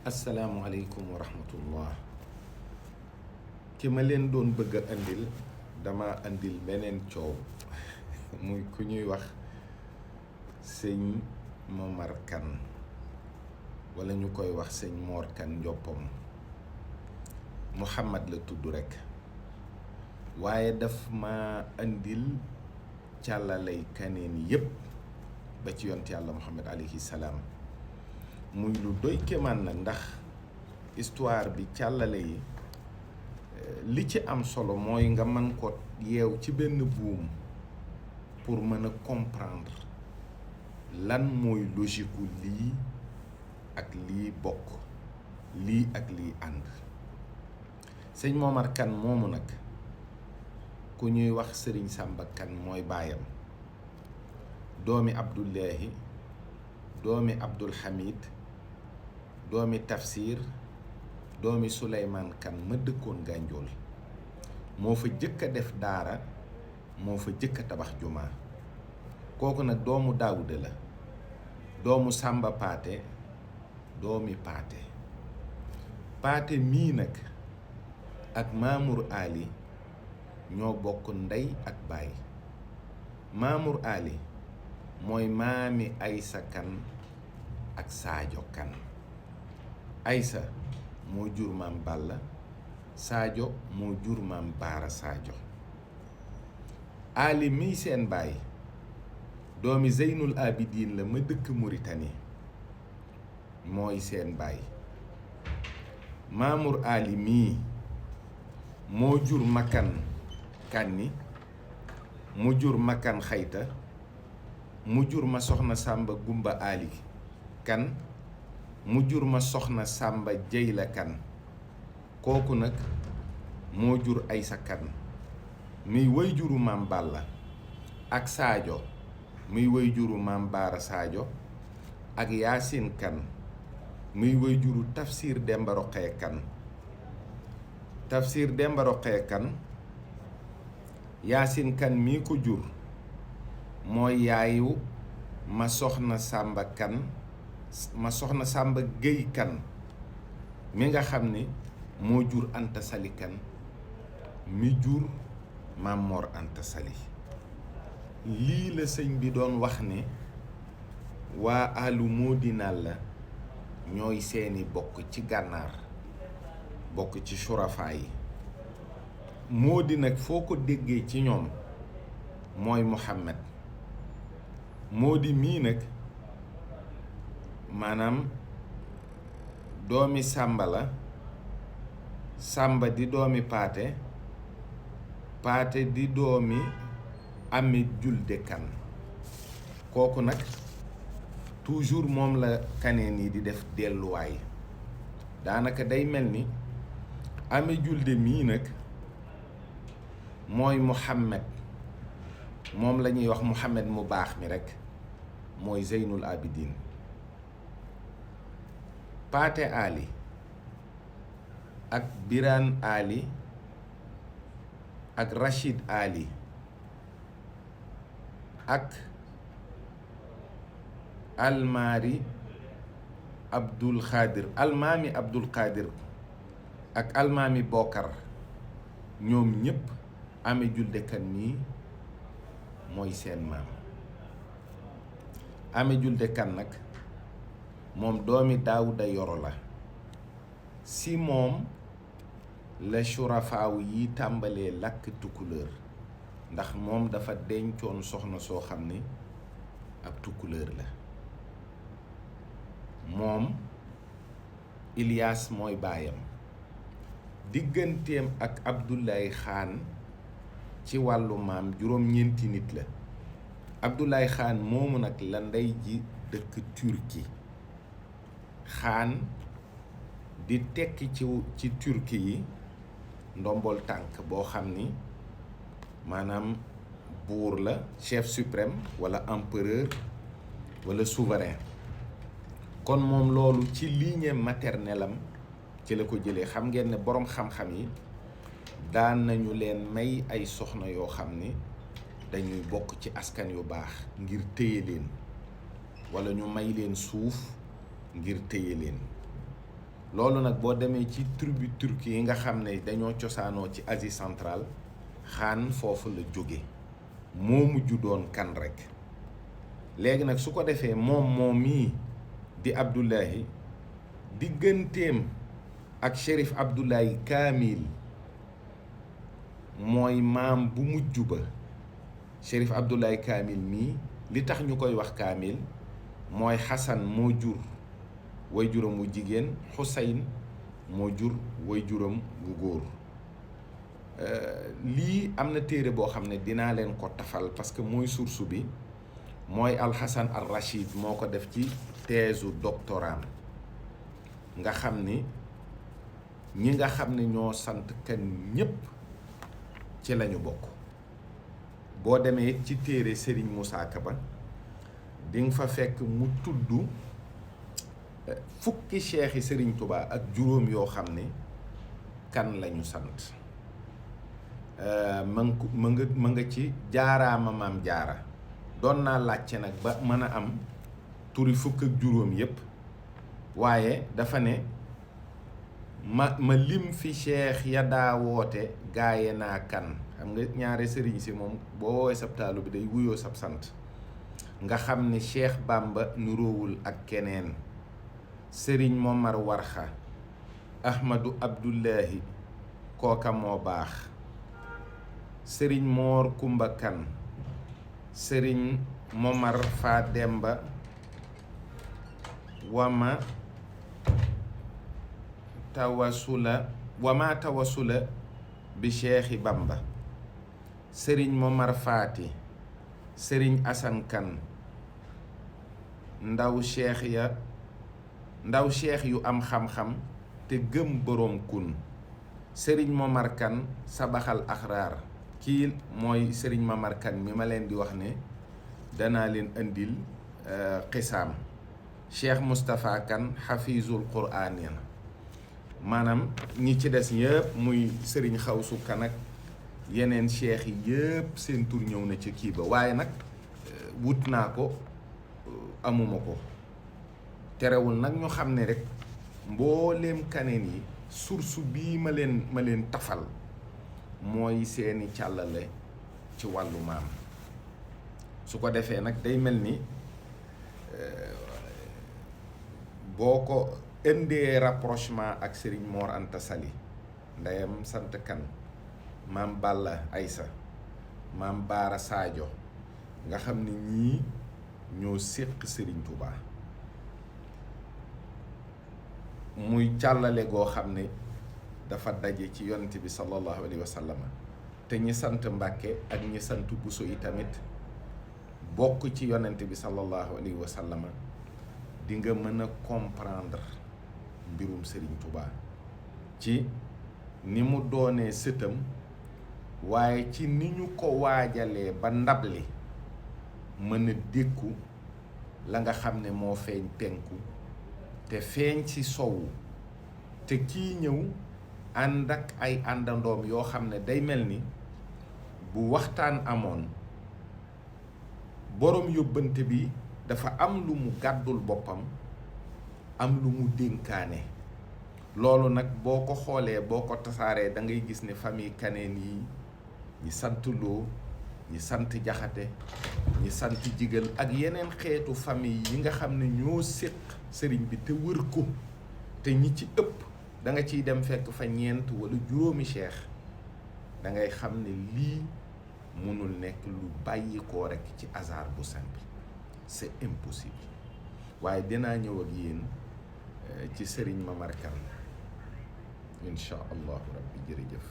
asalaamualeykum wa rahmatullah. ki ma leen doon bëgg a andil dama andil beneen coow muy ku ñuy wax sëñ Momar Kane wala ñu koy wax sëñ Mor Kane Njoppom. Muhammad la tudd rekk waaye daf ma andil càllalay kaneen yépp ba ci yont yàlla Muhammad alayhi salaam. muy lu doy kéemaan nag ndax histoire bi càllale yi li ci am solo mooy nga mën ko yeew ci benn buum pour mën a comprendre lan mooy logique gu lii ak lii bokk lii ak lii ànd. sëñ Momar Kane moomu nag ku ñuy wax sëriñ Sàmba Kane mooy baayam, doomi Abdullahi, doomi Abdul Hamid, doomi Tafsir, doomi Suleymaan Kane ma dëkkoon Gànjool. moo fa jëkk a def daara, moo fa jëkk a tabax jumaa. kooku nag doomu Daawuda la, doomu Sàmba Paate, doomi Paate. Paate mii nag ak Mamour Ali ñoo bokk ndey ak baay. Mamour Ali mooy maami Aysa Kan ak Saajo Kan. Aysa moo jur maam Balla, Saajo moo jur maam Baara Saajo. Ali miy seen baay doomi Zeynul Abidin la ma dëkk Mauritanie mooy seen baay. Mamour Ali mii moo jur Makan Kanni, mu jur Makan Xayta, mu jur ma soxna Sàmba Gumba Ali Kan, mu jur ma soxna Sàmba Jeyla Kan. kooku nag moo jur Aysa Kan muy way juru maam Balla, ak Saajo muy way juru maam Baara Saajo, ak Yaasin Kan muy way juru Tafsir Demba Roqee Kan. Tafsir Demba Roqee Kan Yaasin Kan mii ko jur mooy yaayu ma soxna Sàmba Kan, ma soxna Sàmba Géy Kan mi nga xam ni moo jur Anta Sali Kan mi jur Maam Mor Anta Sali. lii la sëñ bi doon wax ne waa alu Moodinal la ñooy seeni bokk ci gànnaar, bokk ci surafaa yi. Moodi nag foo ko déggee ci ñoom mooy Muhammad. Moodi mii nag maanaam doomi Sàmba la, Sàmba di doomi Paate, Paate di doomi Ami Julde Kan. kooku nag toujours moom la kaneen yi di def delluwaay. daanaka day mel ni Ami Julde mii nag mooy Muhammad, moom la ñuy wax Muhammad mu baax mi rekk, mooy Zeynul Abidin. Paate Ali ak Biraan Ali ak Rachid Ali ak Almaari Abdul Xaadir, Almaami Abdul Xaadir ak Almaami Bokar, ñoom ñépp Ami Julde Kan nii mooy seen maam. Ami Julde Kan nag moom doomi Daawuda Yoro la. si moom la surafaaw yi tàmbalee làkk tukkuleur, ndax moom dafa dencoon soxna soo xam ni ab tukkuleur la. moom Ilias mooy baayam. digganteem ak Abdoulaye Xaan ci wàllu maam juróom-ñeenti nit la. Abdoulaye Xaan moomu nag la ndey ji dëkk Turki. Xaan di tekki ci Turki yi ndombol tànk boo xam ni maanaam buur la, chef suprême walla empereur walla souverain. kon moom loolu ci lignée maternelle am ci la ko jëlee. xam ngeen ne boroom xam-xam yi daan nañu leen may ay soxna yoo xam ni dañuy bokk ci askan yu baax ngir téye leen, walla ñu may leen suuf ngir téye leen. loolu nag boo demee ci tribu turki yi nga xam ne dañoo cosaanoo ci Asie centrale xaan foofu la jóge moo mujj doon kan rek. léegi nag su ko defee moom mii di Abdullahi digganteem ak Chérif Abdoulaye Kamil mooy maam bu mujj ba. Chérif Abdoulaye Kamil mii li tax ñu koy wax Kamil mooy Xasan moo jur way juram wu jigéen, Xuseyn moo jur way juram wu góor. lii am na téere boo xam ne dinaa leen ko tafal parce que mooy source bi, mooy Alxasan al Rachid moo ko def ci thèse doctorat. nga xam ni ñi nga xam ne ñoo sant kan ñépp ci lañu bokk. boo demee ci téere Serigne Moussa Kaba di nga fa fekk mu tudd fukki cheikh yi Serigne Touba ak juróom yoo xam ne kan lañu sant. ma nga ci jaaraama maam jaara. doon naa laajte nag ba mën a am turi fukk ak juróom yépp, waaye dafa ne ma lim fi cheikh ya daa woote gaaye naa kan. xam nga ñaare sëriñ si moom boo woowee sab taalu bi day wuyoo sab sant. nga xam ne Cheikh Bamba nuroowul ak keneen. sëriñ Momar Warxa, Ahmadu Abdullahi kooka moo baax. sëriñ Moor Kumba Kan, sëriñ Momar Fa Demba, wama tawasula bi Cheikhi Bamba. sëriñ Momar Faati, sëriñ Asan Kan, ndaw cheikh yu am xam-xam te gëm boroom kun. sëriñ Momar Kan sabaxal axraar. kii mooy sëriñ Momar Kan mi ma leen di wax ne danaa leen indil xisaam. cheikh Moustapha Kan xafizul quraan ya. maanaam ñi ci des yëpp muy sëriñ Xawsu Kan ak yeneen cheikh yi yëpp seen tur ñëw na ci kii ba, waaye nag wut naa ko amuma ko. terewul nag ñu xam ne rek mbooleem kaneen yi source bii ma leen tafal mooy seeni càllale ci wàllu maam. su ko defee nag day mel ni boo ko indee rapprochement ak Serigne Mor Anta Sali, ndeyam sant Kan, maam Balla Aysa, maam Baara Sadio, nga xam ne ñii ñoo séq Serigne Touba. muy càllale goo xam ne dafa daje ci yonent bi sallallahu alayhi wa sallam. te ñi sant Mbàkke ak ñi sant Buso yi tamit bokk ci yonent bi sallallahu alayhi wa sallam. di nga mën a comprendre mbirum Serigne Touba ci ni mu doonee sëtam, waaye ci ni ñu ko waajalee ba ndab li mën a dékku la nga xam ne moo feeñ penku te feeñ ci sowu. te kii ñëw ànd ak ay àndandoom yoo xam ne day mel ni bu waxtaan amoon boroom yóbbante bi dafa am lu mu gàddul boppam, am lu mu dénkaane. loolu nag boo ko xoolee, boo ko tasaaree, da ngay gis ne famille Kaneen yi ñi sant Lo, ñi sant Jaxate, ñi sant Jigal ak yeneen xeetu famille yi nga xam ne ñoo séq sëriñ bi te wër ko, te ñi ci ëpp da nga ciy dem fekk fa ñeent wala juróomi cheikh. da ngay xam ne lii mënul nekk lu bàyyi koo rekk ci hasard bu simple. c'est impossible. waaye dinaa ñëw ak yéen ci Serigne Momar Kan incha allahu rabbi. jërëjëf.